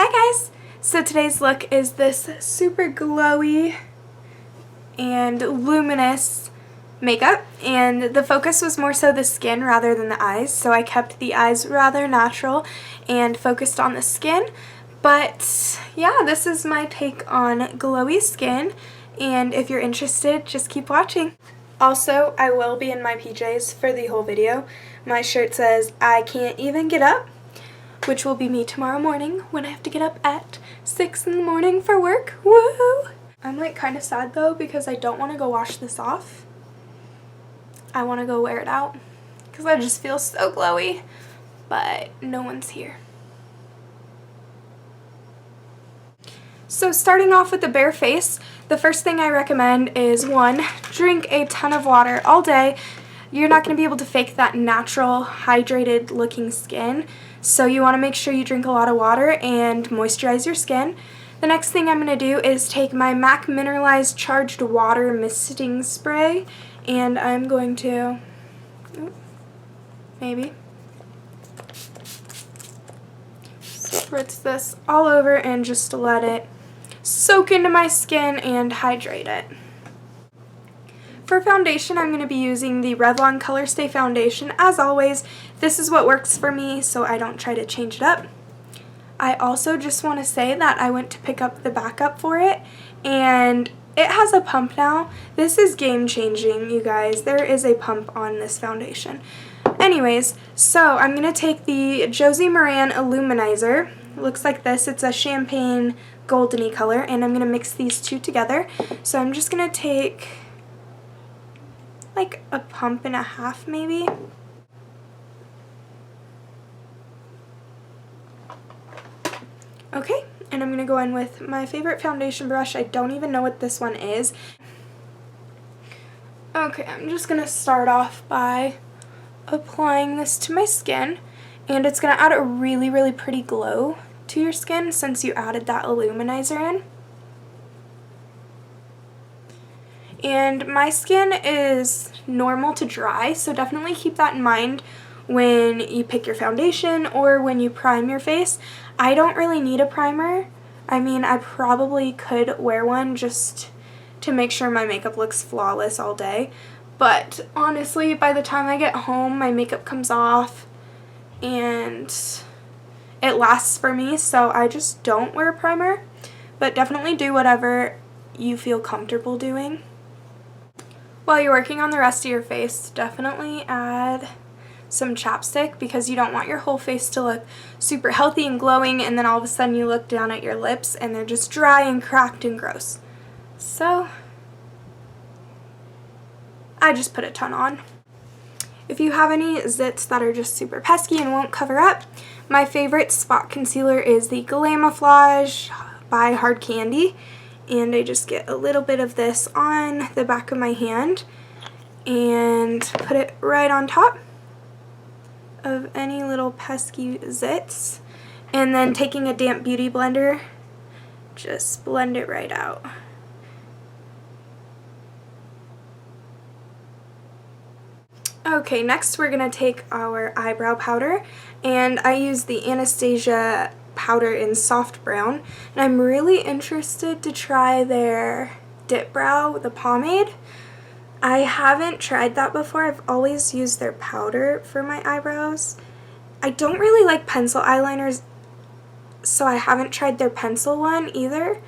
Hi guys! So today's look is this super glowy and luminous makeup, and the focus was more so the skin rather than the eyes, so I kept the eyes rather natural and focused on the skin. But yeah, this is my take on glowy skin, and if you're interested, just keep watching. Also, I will be in my PJs for the whole video. My shirt says, "I can't even get up," which will be me tomorrow morning when I have to get up at 6 in the morning for work. Woohoo! I'm like kind of sad though because I don't want to go wash this off. I want to go wear it out because I just feel so glowy, but no one's here. So starting off with the bare face, the first thing I recommend is 1, drink a ton of water all day. You're not going to be able to fake that natural hydrated looking skin, so you want to make sure you drink a lot of water and moisturize your skin. The next thing I'm going to do is take my MAC Mineralized Charged Water Misting Spray, and I'm going to, spritz this all over and just let it soak into my skin and hydrate it. For foundation, I'm going to be using the Revlon Color Stay Foundation. As always, this is what works for me, so I don't try to change it up. I also just want to say that I went to pick up the backup for it, and it has a pump now. This is game-changing, you guys. There is a pump on this foundation. Anyways, so I'm going to take the Josie Maran Illuminizer. It looks like this. It's a champagne goldeny color, and I'm going to mix these two together. So I'm just going to take like a pump and a half maybe. Okay, and I'm going to go in with my favorite foundation brush. I don't even know what this one is. Okay, I'm just going to start off by applying this to my skin, and it's going to add a really, really pretty glow to your skin since you added that illuminizer in. And my skin is normal to dry, so definitely keep that in mind when you pick your foundation or when you prime your face. I don't really need a primer. I mean, I probably could wear one just to make sure my makeup looks flawless all day. But honestly, by the time I get home, my makeup comes off and it lasts for me, so I just don't wear a primer. But definitely do whatever you feel comfortable doing. While you're working on the rest of your face, definitely add some chapstick because you don't want your whole face to look super healthy and glowing and then all of a sudden you look down at your lips and they're just dry and cracked and gross. So I just put a ton on. If you have any zits that are just super pesky and won't cover up, my favorite spot concealer is the Glamouflage by Hard Candy. And I just get a little bit of this on the back of my hand and put it right on top of any little pesky zits. And then taking a damp beauty blender, just blend it right out. Okay, next we're going to take our eyebrow powder, and I use the Anastasia powder in soft brown, and I'm really interested to try their Dip Brow, the pomade. I haven't tried that before. I've always used their powder for my eyebrows. I don't really like pencil eyeliners, so I haven't tried their pencil one either,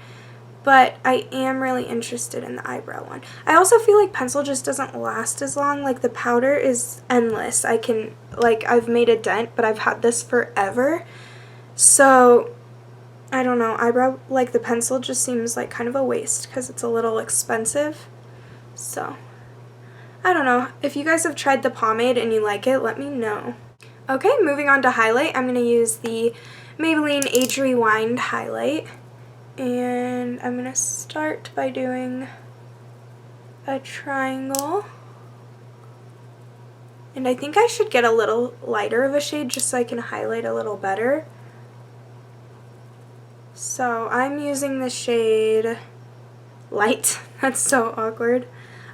but I am really interested in the eyebrow one. I also feel like pencil just doesn't last as long. Like the powder is endless. I've made a dent, but I've had this forever. So, I don't know, eyebrow, like the pencil just seems like kind of a waste because it's a little expensive. So, I don't know. If you guys have tried the pomade and you like it, let me know. Okay, moving on to highlight. I'm going to use the Maybelline Age Rewind highlight. And I'm going to start by doing a triangle. And I think I should get a little lighter of a shade just so I can highlight a little better. So I'm using the shade Light. That's so awkward.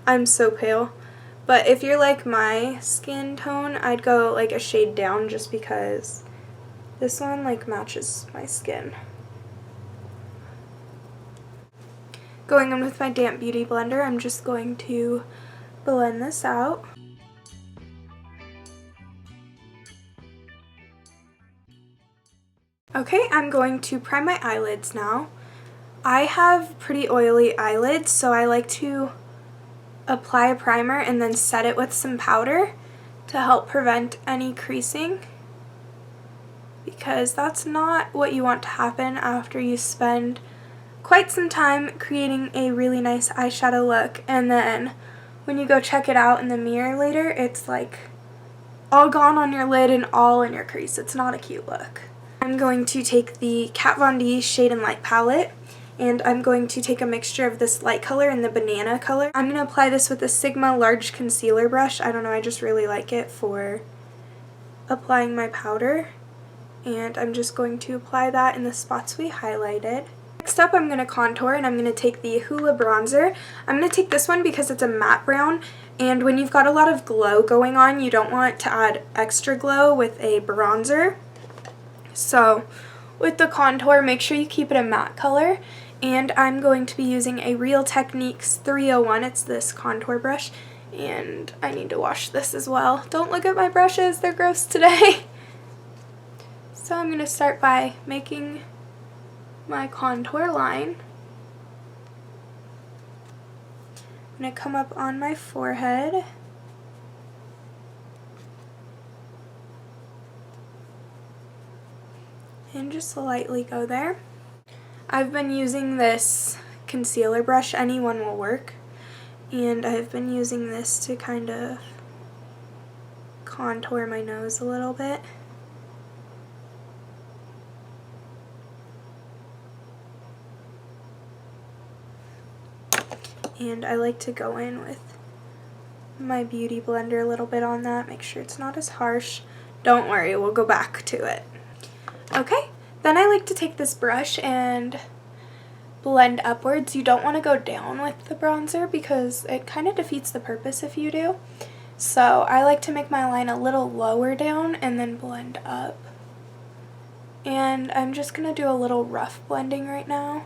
I'm so pale. But if you're like my skin tone, I'd go like a shade down just because this one like matches my skin. Going in with my damp beauty blender, I'm just going to blend this out. Okay, I'm going to prime my eyelids now. I have pretty oily eyelids, so I like to apply a primer and then set it with some powder to help prevent any creasing, because that's not what you want to happen after you spend quite some time creating a really nice eyeshadow look, and then when you go check it out in the mirror later, it's like all gone on your lid and all in your crease. It's not a cute look. I'm going to take the Kat Von D Shade and Light palette, and I'm going to take a mixture of this light color and the banana color. I'm going to apply this with a Sigma large concealer brush. I don't know, I just really like it for applying my powder. And I'm just going to apply that in the spots we highlighted. Next up, I'm going to contour, and I'm going to take the Hoola bronzer. I'm going to take this one because it's a matte brown, and when you've got a lot of glow going on, you don't want to add extra glow with a bronzer. So with the contour, make sure you keep it a matte color. And I'm going to be using a Real Techniques 301. It's this contour brush, and I need to wash this as well. Don't look at my brushes, they're gross today. So I'm going to start by making my contour line. I'm going to come up on my forehead. And just lightly go there. I've been using this concealer brush, anyone will work, and I've been using this to kind of contour my nose a little bit. And I like to go in with my beauty blender a little bit on that, make sure it's not as harsh. Don't worry, we'll go back to it. Okay. Then I like to take this brush and blend upwards. You don't want to go down with the bronzer because it kind of defeats the purpose if you do. So I like to make my line a little lower down and then blend up. And I'm just going to do a little rough blending right now.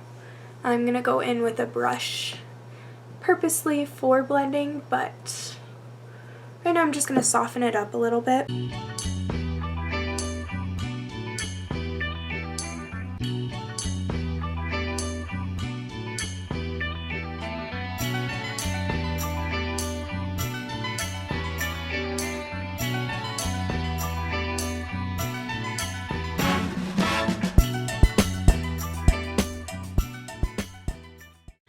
I'm going to go in with a brush purposely for blending, but right now I'm just going to soften it up a little bit.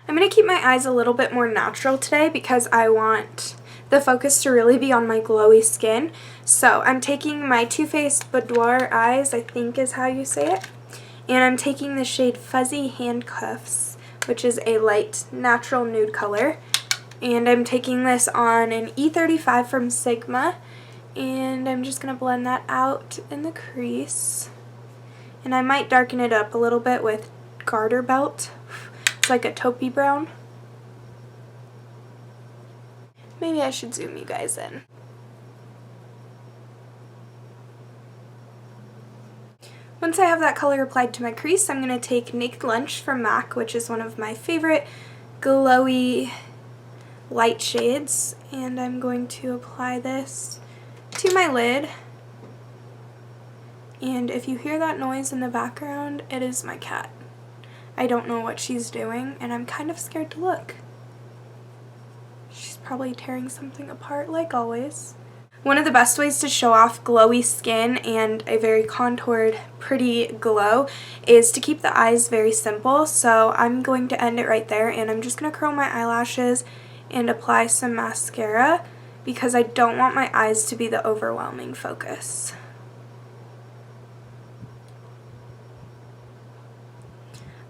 I'm going to keep my eyes a little bit more natural today because I want the focus to really be on my glowy skin. So I'm taking my Too Faced Boudoir Eyes, I think is how you say it, and I'm taking the shade Fuzzy Handcuffs, which is a light natural nude color, and I'm taking this on an E35 from Sigma, and I'm just going to blend that out in the crease, and I might darken it up a little bit with Garter Belt. It's like a taupey brown. Maybe I should zoom you guys in. Once I have that color applied to my crease, I'm going to take Naked Lunch from MAC, which is one of my favorite glowy light shades, and I'm going to apply this to my lid. And if you hear that noise in the background, it is my cat. I don't know what she's doing, and I'm kind of scared to look. She's probably tearing something apart, like always. One of the best ways to show off glowy skin and a very contoured, pretty glow is to keep the eyes very simple. So I'm going to end it right there, and I'm just going to curl my eyelashes and apply some mascara because I don't want my eyes to be the overwhelming focus.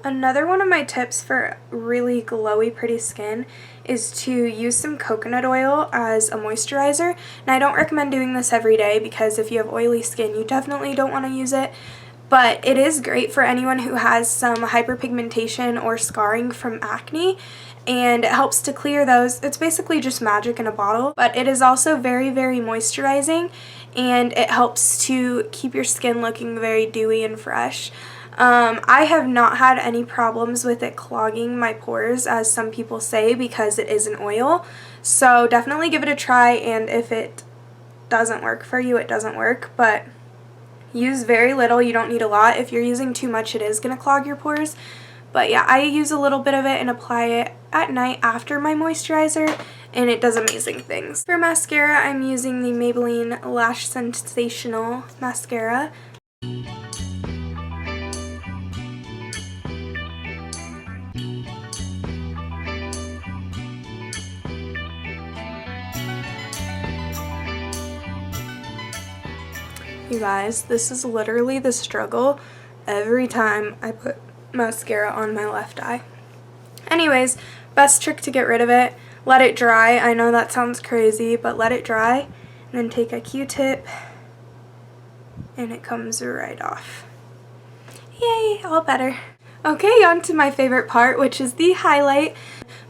Another one of my tips for really glowy, pretty skin is to use some coconut oil as a moisturizer. And I don't recommend doing this every day because if you have oily skin, you definitely don't want to use it. But it is great for anyone who has some hyperpigmentation or scarring from acne, and it helps to clear those. It's basically just magic in a bottle, but it is also very, very moisturizing, and it helps to keep your skin looking very dewy and fresh. I have not had any problems with it clogging my pores, as some people say, because it is an oil. So definitely give it a try, and if it doesn't work for you, it doesn't work, but use very little. You don't need a lot. If you're using too much, it is going to clog your pores. But yeah, I use a little bit of it and apply it at night after my moisturizer, and it does amazing things. For mascara, I'm using the Maybelline Lash Sensational Mascara. You guys, this is literally the struggle every time I put mascara on my left eye. Anyways, best trick to get rid of it, let it dry. I know that sounds crazy, but let it dry, and then take a Q-tip, and it comes right off. Yay, all better. Okay, on to my favorite part, which is the highlight.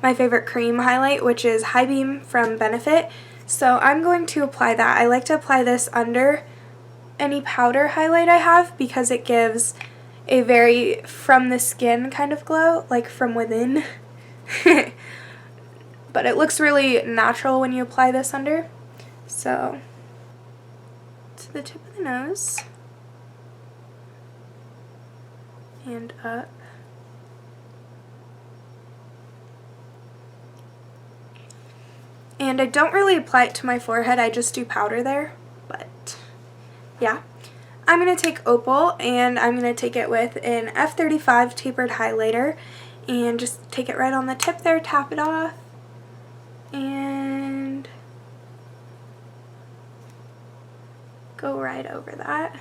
My favorite cream highlight, which is High Beam from Benefit. So I'm going to apply that. I like to apply this under any powder highlight I have because it gives a very from the skin kind of glow, like from within. But it looks really natural when you apply this under. So to the tip of the nose and up. And I don't really apply it to my forehead, I just do powder there, but yeah. I'm going to take Opal, and I'm going to take it with an F35 tapered highlighter, and just take it right on the tip there, tap it off, and go right over that.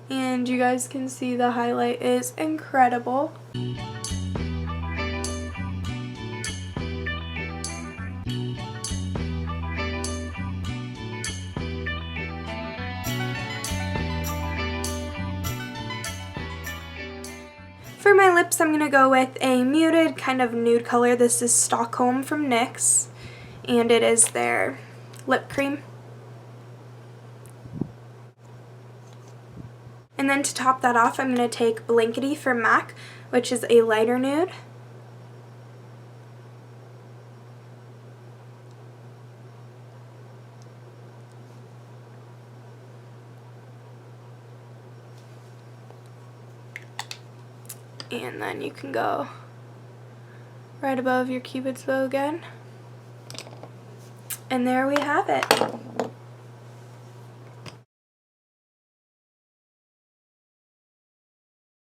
And you guys can see the highlight is incredible. For my lips, I'm going to go with a muted kind of nude color. This is Stockholm from NYX, and it is their lip cream. And then to top that off, I'm going to take Blankety from MAC, which is a lighter nude. And then you can go right above your Cupid's bow again. And there we have it.